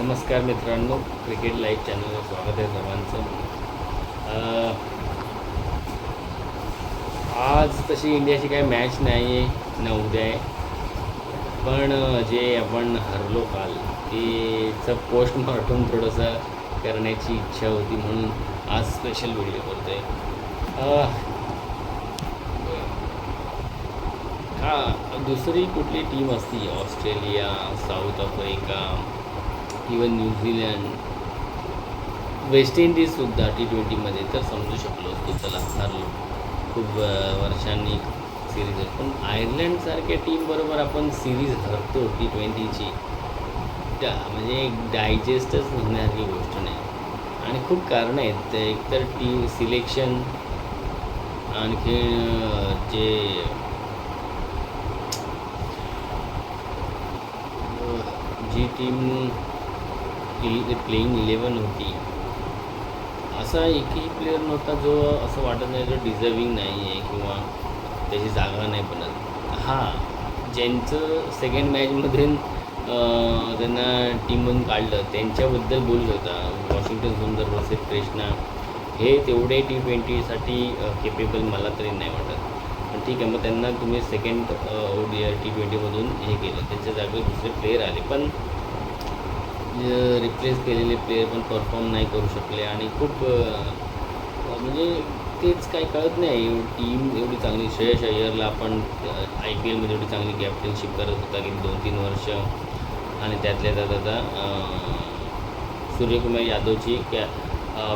नमस्कार मित्रांनो, cricket live चॅनलवर स्वागत आहे सर्वांचं. आज तशी इंडियाची काही मॅच नाही आहे ना उद्या आहे, पण जे आपण हरलो काल तेचं पोस्टमॉर्टम थोडंसं करण्याची इच्छा होती, म्हणून आज स्पेशल व्हिडिओ करतो आहे. दुसरी कुठली टीम असती, Australia, south Africa, even New Zealand, west इंडिजसुद्धा T20मध्ये तर समजू शकलो असतो, चला हरलो, खूप वर्षांनी सिरीज आहे. पण आयर्लंडसारख्या टीमबरोबर आपण सिरीज हरतो T20ची, म्हणजे डायजेस्टच होण्यासारखी गोष्ट नाही. आणि खूप कारणं आहेत. एकतर टीम सिलेक्शन, आणखी जे जी टीम प्लेइंग 11 होती, असा एकही प्लेअर नव्हता जो असं वाटत नाही जो डिझर्विंग नाही आहे किंवा त्याची जागा नाही बनत. हां, ज्यांचं सेकंड मॅचमध्ये त्यांना टीममधून काढलं त्यांच्याबद्दल बोलू शकता. वॉशिंग्टन सुंदर वर्सेस कृष्णा हे तेवढे T20साठी केपेबल मला तरी नाही वाटत. पण ठीक आहे, मग त्यांना तुम्ही सेकंड T20मधून हे केलं, त्यांच्या जागेवर दुसरे प्लेयर आले, पण रिप्लेस केलेले प्लेयर पण परफॉर्म नाही करू शकले. आणि खूप म्हणजे तेच काही कळत नाही. टीम एवढी चांगली, श्रेयस अय्यरला आपण IPLमध्ये एवढी चांगली कॅप्टनशिप करत होता की 2-3 वर्ष, आणि त्यातल्या त्यात आता सूर्यकुमार यादवची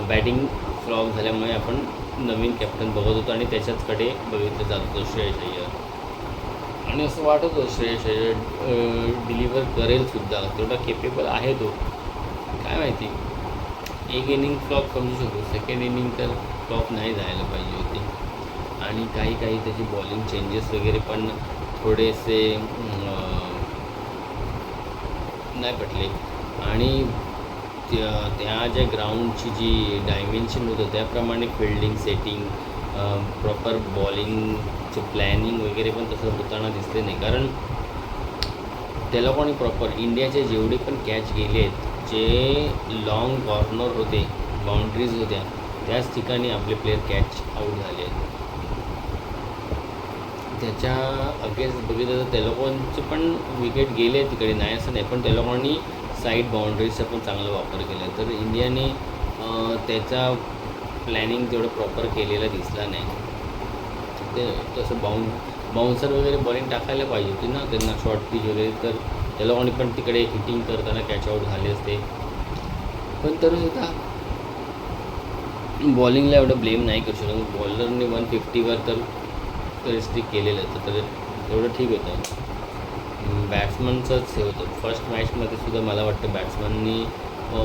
बॅटिंग फ्लॉप झाल्यामुळे आपण नवीन कॅप्टन बघत होतो आणि त्याच्याचकडे बघितलं जात होतं श्रेयस अय्यर. आणि असं वाटत होतं श्रेयस अय्यर डिलिव्हर करेलसुद्धा, तेवढा केपेबल आहे तो. काय माहिती, एक इनिंग फ्लॉप समजू शकतो, सेकंड इनिंग तर फ्लॉप नाही जायला पाहिजे होती. आणि काही त्याची बॉलिंग चेंजेस वगैरे पण थोडेसे नाही पटले. आणि त्या ज्या ग्राउंडची जी डायमेन्शन होतं त्याप्रमाणे फिल्डिंग, सेटिंग, प्रॉपर बॉलिंगचं प्लॅनिंग वगैरे पण तसं होताना दिसले नाही. कारण त्या लोकांनी प्रॉपर इंडियाचे जेवढे पण कॅच गेले आहेत, जे लॉंग कॉर्नर होते, बाउंड्रीज होत्या, त्याच ठिकाणी आपले प्लेयर कॅच आऊट झाले आहेत. त्याच्या अगेन्स्ट बघितलं तर त्या लोकांचे पण विकेट गेले तिकडे, नाही असं नाही, पण त्या लोकांनी साईड बाउंड्रीजचा पण चांगला वापर केला आहे. तर इंडियाने त्याचा प्लॅनिंग तेवढं प्रॉपर केलेला दिसला नाही. ते तसं बाउन्सर वगैरे बॉलिंग टाकायला पाहिजे होती ना त्यांना, शॉर्ट पिच वगैरे, तर त्या लोकांनी पण तिकडे हिटिंग करताना कॅच आऊट झाले असते. पण तरीसुद्धा बॉलिंगला एवढं ब्लेम नाही करू शकत. बॉलरने 150वर तर रिस्ट्रिक्ट केलेलं होतं, तर एवढं ठीक होतं. बॅट्समनचंच हे होतं. फर्स्ट मॅचमध्ये सुद्धा मला वाटतं बॅट्समननी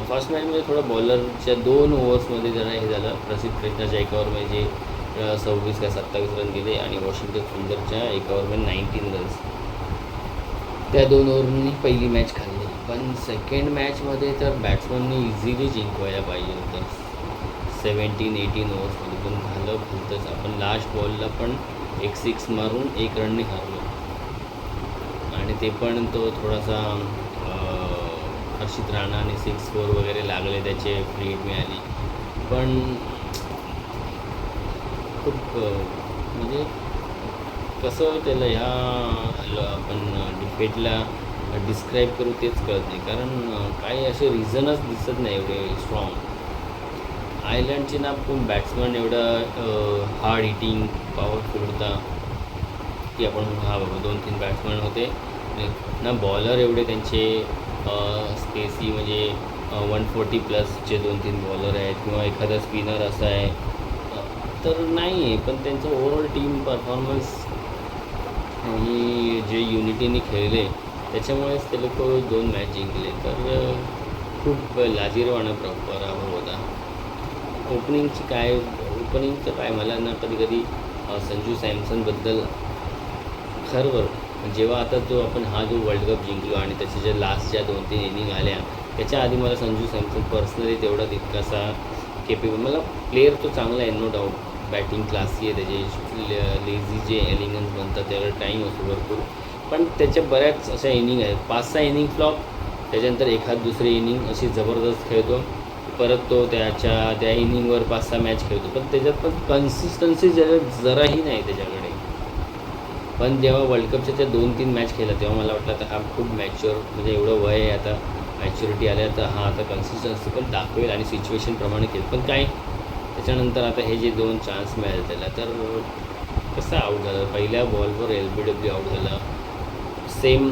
फर्स्ट मॅचमध्ये थोडं बॉलरच्या 2 ओव्हर्समध्ये जरा हे झालं. प्रसिद्ध कृष्णाच्या एका ओव्हरमध्ये 26 का 27 रन गेले आणि वॉशिंग्टन सुंदरच्या एका ओव्हरमध्ये 19 रन्स. त्या 2 ओव्हरनी पहिली मॅच खाल्ली. पण सेकंड मॅचमध्ये तर बॅट्समननी इझिली जिंकवायला पाहिजे होतं 17-18 ओव्हर्समध्ये. पण झालं भलतंच. आपण लास्ट बॉलला पण एक 6 मारून 1 रनने हारलो, आणि ते पण तो थोडासा हर्षित राणाने 6-4 वगैरे लागले, त्याचे फ्री हिट मिळाली. पण खूप म्हणजे कसं त्याला ह्या आपण डिबेटला डिस्क्राईब करू तेच कळत नाही. कारण काही असे रिझनच दिसत नाही एवढे स्ट्रॉंग. आयर्लंडचे ना पण बॅट्समन एवढं हार्ड हिटिंग पॉवरफुल होता की आपण बाबा 2-3 बॅट्समन होते ना. बॉलर एवढे त्यांचे स्पेसी, म्हणजे 140+ 2-3 बॉलर आहेत, किंवा एखादा स्पिनर असा आहे तर नाही आहे. पण त्यांचं ओव्हरऑल टीम परफॉर्मन्स आणि जे युनिटीने खेळले त्याच्यामुळेच ते लोक 2 मॅच जिंकले. तर खूप लाजिरवाणा पराभव होता. ओपनिंगचं काय मला ना कधी संजू सॅमसनबद्दल खरं, जेव्हा आता आपण जो वर्ल्ड कप जिंकलो आणि त्याच्या ज्या लास्टच्या 2-3 इनिंग आल्या, त्याच्या आधी मला संजू सॅमसन पर्सनली तेवढा तितकासा केपेबल, मला प्लेयर तो चांगला आहे, नो डाऊट. बॅटिंग क्लासी आहे त्याचे, लेझी जे एलिगन्स बनतात त्याला टाईम असतो भरपूर. पण त्याच्या बऱ्याच अशा इनिंग आहेत, 5-6 इनिंग फ्लॉप, त्याच्यानंतर एखाद दुसरी इनिंग अशी जबरदस्त खेळतो, परत तो त्या इनिंगवर 5-6 मॅच खेळतो, पण त्याच्यात पण कन्सिस्टन्सी जराही नाही त्याच्याकडे. पण जेव्हा वर्ल्ड कपच्या त्या 2-3 मॅच खेळला तेव्हा मला वाटलं आता हा खूप मॅच्युअर, म्हणजे एवढं वय आहे आता, मॅच्युरिटी आल्या, तर हा आता कन्सिस्टन्सी पण दाखवेल आणि सिच्युएशनप्रमाणे खेळ. पण काय त्याच्यानंतर आता हे जे 2 चान्स मिळाले त्याला, तर कसं आऊट झालं, पहिल्या बॉलवर LBW आऊट झाला सेम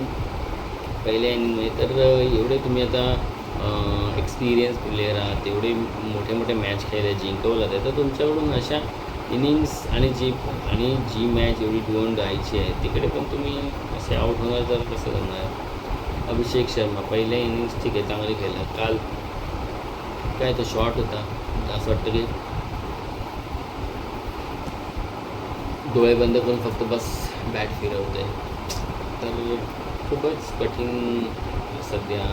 पहिल्या इनिंगमध्ये. तर एवढे तुम्ही आता एक्सपिरियन्स प्लेयर आहात, एवढे मोठे मोठे मॅच खेळले, जिंकवलं आहे, तर तुमच्याकडून अशा इनिंग्स आणि जी मॅच एवढी ड्रोन राहायची आहे तिकडे पण तुम्ही असे आऊट होणार, तर कसं करणार. अभिषेक शर्मा पहिल्या इनिंग्स ठीक आहे चांगले खेळला, काल काय तो शॉट होता, असं वाटतं की डोळे बंद करून फक्त बस बॅट फिरवते. तर खूपच कठीण सध्या.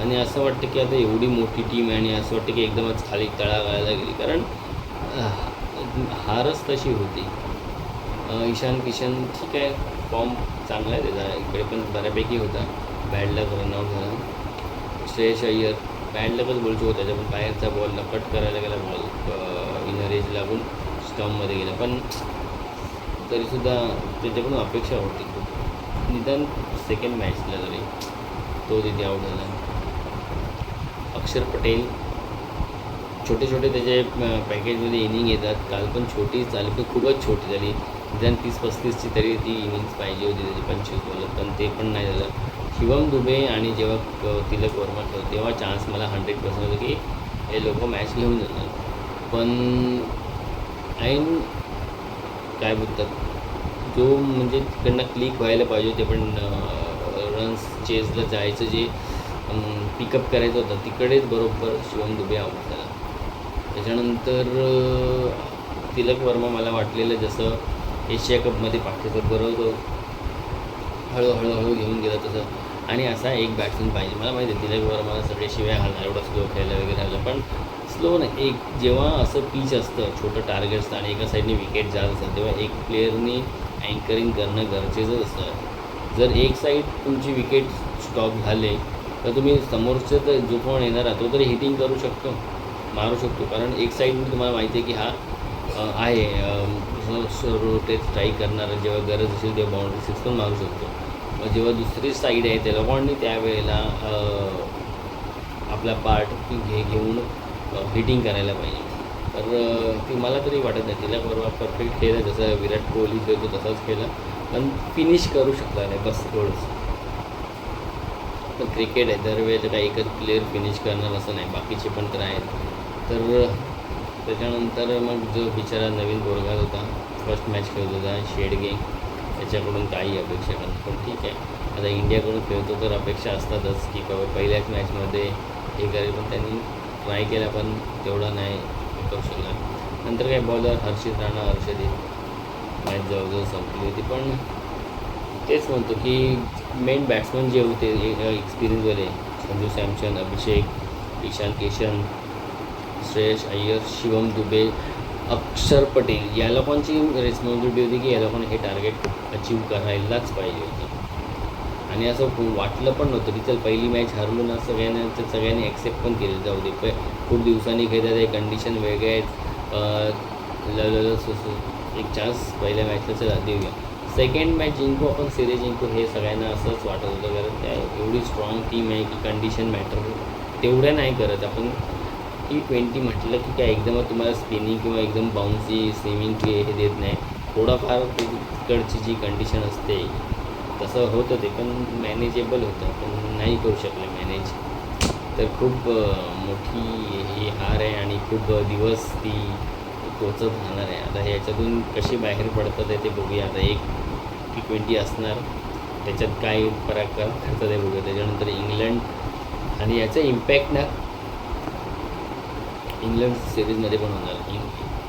आणि असं वाटतं की आता एवढी मोठी टीम आहे आणि असं वाटतं की एकदमच खाली तळागाळाला गेली, कारण हारच तशी होती. ईशान किशन ठीक आहे, फॉर्म चांगला आहे त्याचा, इकडे पण बऱ्यापैकी होता, बॅड लक रनआउट झाला. श्रेयस अय्यर बॅड लकच बोलू शकतो, त्याच्या पण बाहेरचा बॉलला कट करायला गेला, बॉल इनर एज लागून स्टम्पमध्ये गेला, पण तरीसुद्धा त्याच्याकडून अपेक्षा होती खूप, निदान सेकंड मॅचला तरी तो तिथे आऊट झाला. अक्षर पटेल छोटे त्याचे पॅकेजमध्ये इनिंग येतात, काल पण छोटी झाली, पण खूपच छोटी झाली, निदान 30-35ची तरी ती इनिंग्स पाहिजे होती त्याची 25 बॉल, पण ते पण नाही झालं. शिवम दुबे आणि जेव्हा तिलक वर्मा खेळतो तेव्हा चान्स मला 100% होतं की हे लोक मॅच घेऊन जाणार, पण ऐन काय बोलतात जो म्हणजे तिकडनं क्लिक व्हायला पाहिजे, ते पण रन्स चेसला जायचं जे पिकअप करायचं होतं तिकडेच बरोबर शिवम दुबे आऊट झाला. त्याच्यानंतर तिलक वर्मा मला वाटलेलं जसं एशिया कपमध्ये पाकिस्तान बरोबर हळूहळू घेऊन गेला तसं, आणि असा एक बॅट्समन पाहिजे. मला माहिती आहे तिलक वर्माला सगळे शिव्या घालणार, एवढा स्लो खेळायला वगैरे आलं, पण स्लो नाही, एक जेव्हा असं पिच असतं छोटं टार्गेट असतं आणि एका साईडने विकेट जात असतात तेव्हा एक प्लेअरनी अँकरिंग करणं गरजेचं असतं. जर एक साईड तुमची विकेट स्टॉप झाले तर तुम्ही समोरचं तर जो कोण येणार तो तरी हिटिंग करू शकतो, मारू शकतो, कारण एक साईडने तुम्हाला माहिती आहे की हा आहे रोटेट स्ट्राईक करणारा, जेव्हा गरज असेल तेव्हा बाउंड्री सिक्स पण मारू शकतो. मग जेव्हा दुसरी साईड आहे त्या लोकांनी त्यावेळेला आपला पार्ट घेऊन हिटिंग करायला पाहिजे. तर ती मला तरी वाटत नाही, तिला बरोबर परफेक्ट खेळला, जसं विराट कोहली खेळतो तसाच खेळला, पण फिनिश करू शकला नाही, बस थोडंच. पण क्रिकेट आहे, दरवेळेला काही एकच प्लेअर फिनिश करणार असं नाही, बाकीचे पण तर आहेत. तर त्याच्यानंतर मग जो बिचारा नवीन पोरगा होता, फर्स्ट मॅच खेळत होता शेडगे, त्याच्याकडून काही अपेक्षा करणार, पण ठीक आहे, आता इंडियाकडून खेळतो तर अपेक्षा असतातच की बाबा पहिल्याच मॅचमध्ये हे करेल, पण त्यांनी ट्राय केला पण तेवढा नाही करू शकला. नंतर काय बॉलर हर्षित राणा, हर्षदीप मॅच जवळजवळ संपली होती. पण तेच म्हणतो की मेन बॅट्समन जे होते एक्सपिरियन्सवाले, संजू सॅमसन, अभिषेक, ईशान किशन, श्रेयस अय्यर, शिवम दुबे, अक्षर पटेल, या लोकांची रिस्पॉन्सिबिलिटी होती की या लोकांना हे टार्गेट अचीव करायलाच पाहिजे होतं. आणि असं वाटलं पण नव्हतं की चल पहिली मॅच हरलो ना सगळ्यांनी ॲक्सेप्ट पण केलं, जाऊ दे खूप दिवसांनी खेळतात, आहे कंडिशन वेगळे आहेत, एक चान्स पहिल्या मॅचला चला देऊया, सेकंड मॅच जिंकू आपण, सिरीज जिंकू, हे सगळ्यांना असंच वाटत होतं, कारण त्या एवढी स्ट्रॉंग टीम आहे की कंडिशन मॅटर तेवढ्या नाही करत. आपण T20 म्हटलं की काय एकदमच तुम्हाला स्पिनिंग किंवा एकदम बाउन्सी स्विमिंग हे देत नाही, थोडाफार तिकडची जी कंडिशन असते तसं होतं, ते पण मॅनेजेबल होतं, पण नाही करू शकले मॅनेज. तर खूप मोठी ही हार आहे आणि खूप दिवस ती टोचत राहणार आहे. आता ह्याच्यातून कशी बाहेर पडतात आहे ते बघूया. आता एक T20 असणार, त्याच्यात काय पराक्रम करतात ते बघूया. त्याच्यानंतर इंग्लंड, आणि याचा इम्पॅक्ट ना इंग्लंड सिरीजमध्ये पण होणार,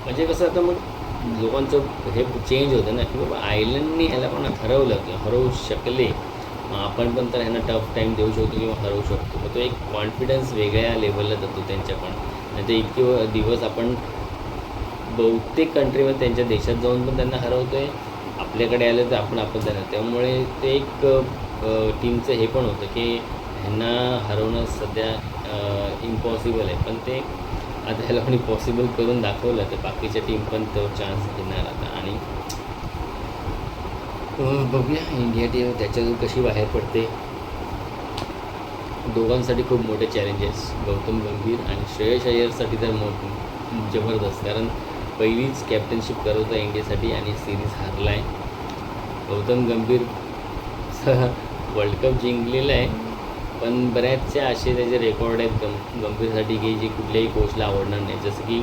म्हणजे कसं आता मग लोकांचं हे चेंज होतं ना की बाबा आयर्लंडनी ह्याला पण ठरवलं की हरवू शकले, आपण पण तर ह्यांना टफ टाईम देऊ शकतो किंवा हरवू शकतो. मग तो एक कॉन्फिडन्स वेगळ्या लेवलला जातो त्यांच्या पण, नाही तर इतके दिवस आपण बहुतेक कंट्रीमध्ये त्यांच्या देशात जाऊन पण त्यांना हरवतो आहे, आपल्याकडे आलं तर आपण त्यांना, त्यामुळे ते एक टीमचं हे पण होतं की ह्यांना हरवणं सध्या इम्पॉसिबल आहे, पण ते आता ह्या लोकांनी पॉसिबल करून दाखवलं, तर बाकीच्या टीम पण तो चान्स घेणार आता. आणि बघूया इंडिया टीम त्याच्यातून कशी बाहेर पडते. दोघांसाठी खूप मोठे चॅलेंजेस, गौतम गंभीर आणि श्रेयस अय्यरसाठी तर जबरदस्त, कारण पहिलीच कॅप्टनशिप करत होता इंडियासाठी आणि सिरीज हारला आहे. गौतम गंभीर वर्ल्ड कप जिंकलेला आहे, पण बऱ्याचशा असे त्याचे रेकॉर्ड आहेत गंभीरसाठी की जे कुठल्याही कोचला आवडणार नाही. जसं की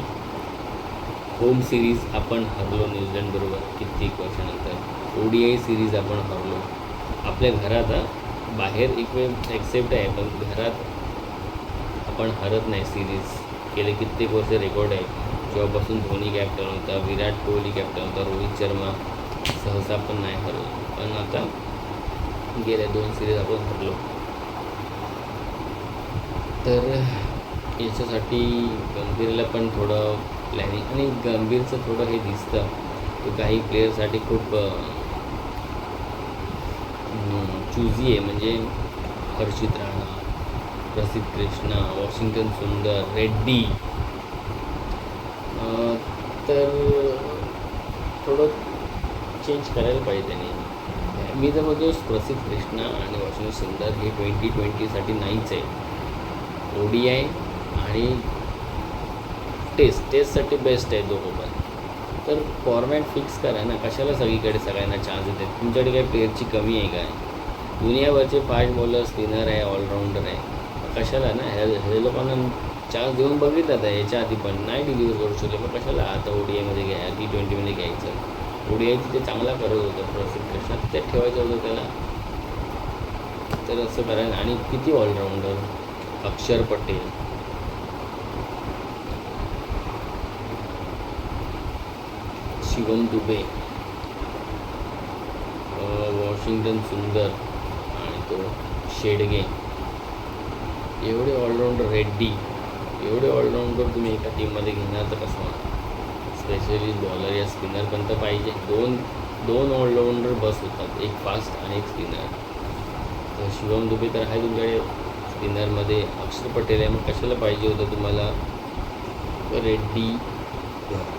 होम सिरीज आपण हरलो न्यूझीलंडबरोबर कित्येक वर्षानंतर, ODI सिरीज आपण हरलो आपल्या घरात. बाहेर एक वेळ ॲक्सेप्ट आहे, पण घरात आपण हरत नाही सिरीज. गेले कित्येक वर्ष रेकॉर्ड आहे, जेव्हापासून धोनी कॅप्टन होता, विराट कोहली कॅप्टन होता, रोहित शर्मा सहसा पण नाही हरलो. पण आता गेल्या 2 सिरीज आपण हरलो. तर याच्यासाठी गंभीरला पण थोडं प्लॅनिंग, आणि गंभीरचं थोडं हे दिसतं की काही प्लेयरसाठी खूप चूजी आहे. म्हणजे हर्षित राणा, प्रसिद्ध कृष्णा, वॉशिंग्टन सुंदर, रेड्डी, तर थोडं चेंज करायला पाहिजे त्यांनी. मी तर म्हणतो प्रसिद्ध कृष्णा आणि वॉशिंग्टन सुंदर हे 2020साठी नाहीच आहे. ODI आणि टेस्टसाठी बेस्ट आहे दोघं पण. तर फॉर्मॅट फिक्स करा ना, कशाला सगळीकडे सगळ्यांना चान्स देते. तुमच्याकडे काही प्लेअरची कमी आहे काय? दुनियाभरचे 5 बॉलर, स्पिनर आहे, ऑलराऊंडर आहे, कशाला ना हे लोकांना चान्स देऊन बघितलं आहे याच्या आधी पण नाही डिलिव्हर करू शकले, मग कशाला आता ODIमध्ये घ्या, T20मध्ये घ्यायचं. ODI तिथे चांगला करत होतं प्रसिद्ध कृष्णा, तिथे ठेवायचं होतं त्याला. तर असं करायला. आणि किती ऑलराऊंडर, अक्षर पटेल, शिवम दुबे, वॉशिंग्टन सुंदर आणि तो शेडगे, एवढे ऑलराऊंडर, रेड्डी, एवढे ऑलराऊंडर तुम्ही एका टीममध्ये घेणार तर कसं होणार? स्पेशलिस्ट बॉलर या स्पिनर पण तर पाहिजे. दोन ऑलराऊंडर बस होतात, एक फास्ट आणि एक स्पिनर. तर शिवम दुबे तर आहे तुमच्याकडे स्पिनरमध्ये, अक्षर पटेल आहे, मग कशाला पाहिजे होतं तुम्हाला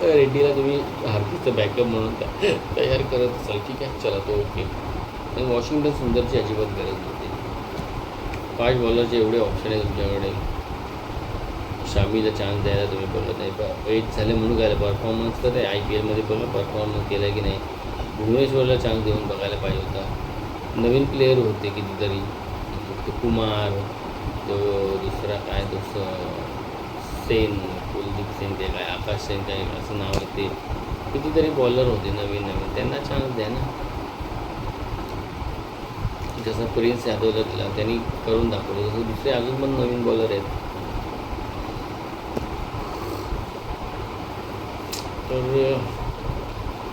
रेड्डीला तुम्ही हार्दिकचं बॅकअप म्हणून तयार करत असाल, ठीक आहे, चला तो ओके. आणि वॉशिंग्टन सुंदरची अजिबात गरज नव्हती. 5 बॉलरचे एवढे ऑप्शन आहे तुमच्याकडे. शामीला चान्स द्यायला तुम्ही बघत नाही, एज झाले म्हणून काय परफॉर्मन्स तर आहे. IPLमध्ये बघा परफॉर्मन्स केला की नाही. भुवनेश्वरला चान्स देऊन बघायला पाहिजे होता. नवीन प्लेअर होते कितीतरी, तो कुमार, तो दुसरा काय तो सेन, कुलदीप सेन, ते काय आकाश सेन काय असं नाव आहे, ते कितीतरी बॉलर होते नवीन, त्यांना चान्स द्या ना. जसं प्रिन्स यादवला दिला त्यांनी करून दाखवलं, तसं दुसरे अजून पण नवीन बॉलर आहेत. तर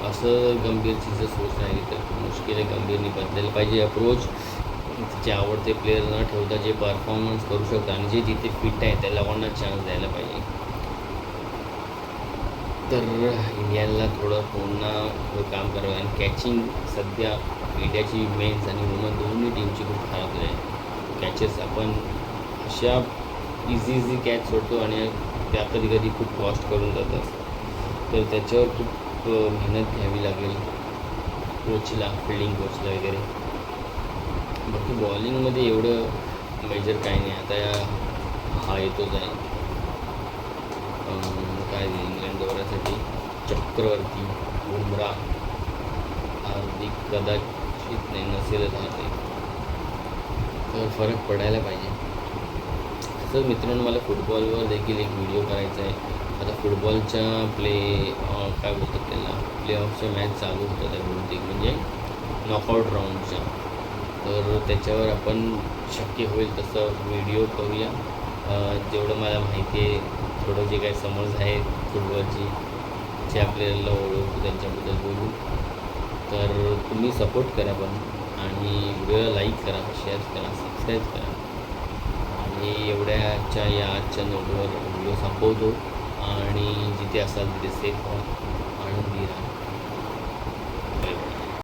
असं गंभीरची जर सोच राहिली तर खूप मुश्किल आहे. गंभीरनी बदलायला पाहिजे अप्रोच. जे आवडते प्लेयर न ठेवता जे परफॉर्मन्स करू शकतात आणि जे जिथे फिट आहे त्या लोकांना चान्स द्यायला पाहिजे. तर इंडियाला थोडं पुन्हा काम करावं. आणि कॅचिंग सध्या इंडियाची मेन्स आणि वुमन दोन्ही टीमची खूप खराब आहे. कॅचेस आपण अशा इझी कॅच सोडतो आणि त्या कधी खूप कॉस्ट करून जातात. तर त्याच्यावर खूप मेहनत घ्यावी लागेल कोचला, फिल्डिंग कोचला वगैरे. बाकी बॉलिंगमध्ये एवढं मेजर काही नाही. आता हा येतोच आहे काय इंग्लंड दौऱ्यासाठी, चक्रवर्ती, बुमराह, हार्दिक कदाचित नाही, नसेलच हार्दिक. तर फरक पडायला पाहिजे. तसंच मित्रांनो मला फुटबॉलवर देखील एक व्हिडिओ करायचा आहे. आता फुटबॉलच्या काय बोलतात त्याला, प्लेऑफच्या मॅच चालू होतात आहे बहुतेक, म्हणजे नॉकआउट राऊंडच्या. तर त्याच्यावर आपण शक्य होईल तसं व्हिडिओ करूया. जेवढं मला माहिती आहे, थोडं जे काही समज आहे फुटबॉलची, ज्या प्लेयरला ओळखू त्यांच्याबद्दल बोलू. तर तुम्ही सपोर्ट करा पण, आणि व्हिडिओला लाईक करा, शेअर करा, सबस्क्राईब करा. आणि आजच्या नोटवर व्हिडिओ संपवतो. आणि जिथे असाल तिथे सेफ व्हा.